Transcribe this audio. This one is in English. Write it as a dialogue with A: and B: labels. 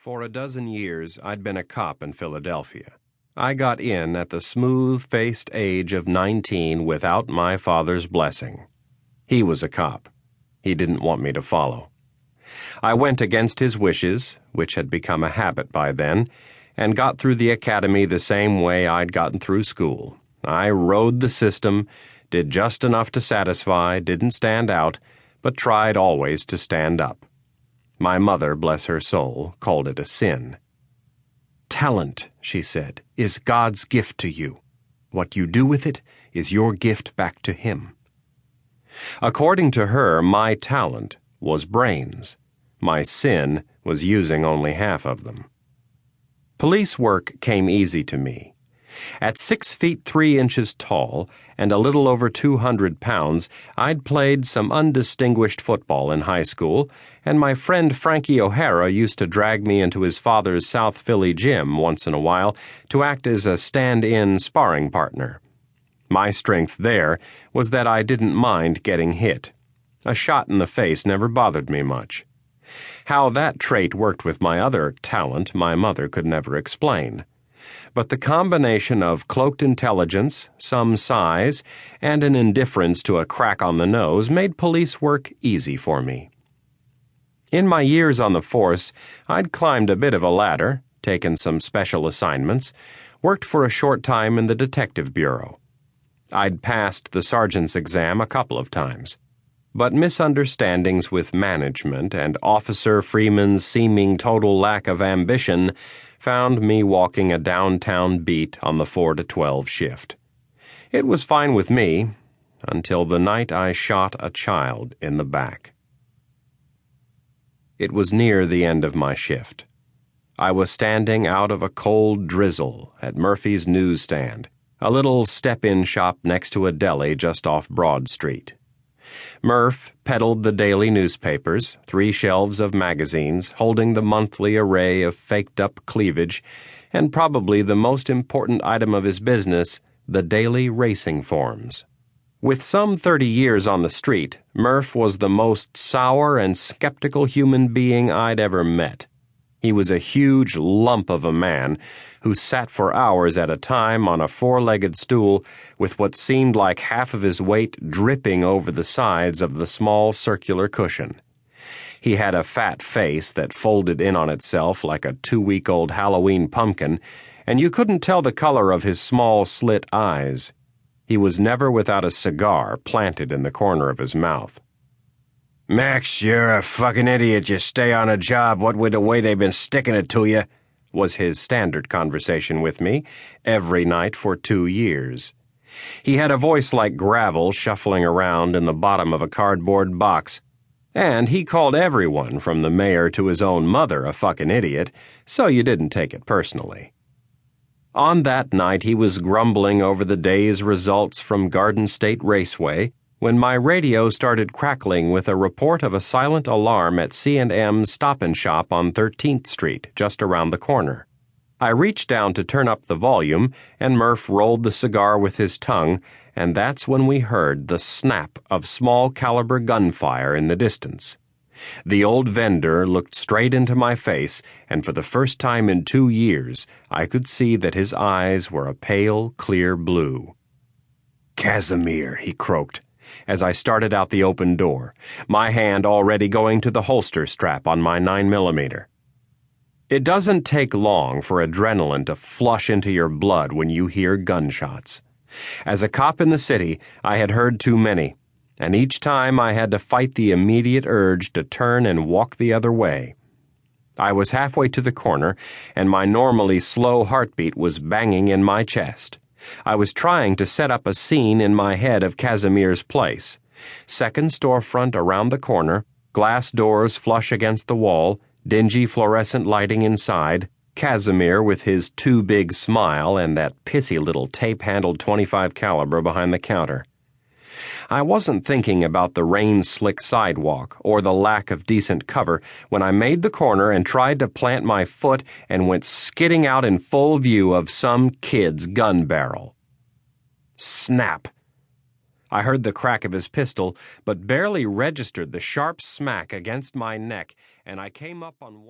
A: For a dozen years, I'd been a cop in Philadelphia. I got in at the smooth-faced age of 19 without my father's blessing. He was a cop. He didn't want me to follow. I went against his wishes, which had become a habit by then, and got through the academy the same way I'd gotten through school. I rode the system, did just enough to satisfy, didn't stand out, but tried always to stand up. My mother, bless her soul, called it a sin. "Talent," she said, "is God's gift to you. What you do with it is your gift back to Him." According to her, my talent was brains. My sin was using only half of them. Police work came easy to me. At 6 feet 3 inches tall and a little over 200 pounds, I'd played some undistinguished football in high school, and my friend Frankie O'Hara used to drag me into his father's South Philly gym once in a while to act as a stand-in sparring partner. My strength there was that I didn't mind getting hit. A shot in the face never bothered me much. How that trait worked with my other talent, my mother could never explain. But the combination of cloaked intelligence, some size, and an indifference to a crack on the nose made police work easy for me. In my years on the force, I'd climbed a bit of a ladder, taken some special assignments, worked for a short time in the detective bureau. I'd passed the sergeant's exam a couple of times. But misunderstandings with management and Officer Freeman's seeming total lack of ambition found me walking a downtown beat on the 4 to 12 shift. It was fine with me, until the night I shot a child in the back. It was near the end of my shift. I was standing out of a cold drizzle at Murphy's newsstand, a little step-in shop next to a deli just off Broad Street. Murph peddled the daily newspapers, 3 shelves of magazines, holding the monthly array of faked-up cleavage, and probably the most important item of his business, the daily racing forms. With some 30 years on the street, Murph was the most sour and skeptical human being I'd ever met. He was a huge lump of a man who sat for hours at a time on a 4-legged stool with what seemed like half of his weight dripping over the sides of the small circular cushion. He had a fat face that folded in on itself like a 2-week-old Halloween pumpkin, and you couldn't tell the color of his small slit eyes. He was never without a cigar planted in the corner of his mouth. "Max, you're a fucking idiot. You stay on a job, what with the way they've been sticking it to you," was his standard conversation with me every night for 2 years. He had a voice like gravel shuffling around in the bottom of a cardboard box, and he called everyone from the mayor to his own mother a fucking idiot, so you didn't take it personally. On that night he was grumbling over the day's results from Garden State Raceway when my radio started crackling with a report of a silent alarm at C&M's Stop and Shop on 13th Street, just around the corner. I reached down to turn up the volume, and Murph rolled the cigar with his tongue, and that's when we heard the snap of small-caliber gunfire in the distance. The old vendor looked straight into my face, and for the first time in 2 years, I could see that his eyes were a pale, clear blue. "Casimir," he croaked, as I started out the open door, my hand already going to the holster strap on my 9mm. It doesn't take long for adrenaline to flush into your blood when you hear gunshots. As a cop in the city, I had heard too many, and each time I had to fight the immediate urge to turn and walk the other way. I was halfway to the corner, and my normally slow heartbeat was banging in my chest. I was trying to set up a scene in my head of Casimir's place. Second storefront around the corner, glass doors flush against the wall, dingy fluorescent lighting inside, Casimir with his too big smile and that pissy little tape-handled .25 caliber behind the counter. I wasn't thinking about the rain-slick sidewalk or the lack of decent cover when I made the corner and tried to plant my foot and went skidding out in full view of some kid's gun barrel. Snap! I heard the crack of his pistol, but barely registered the sharp smack against my neck, and I came up on one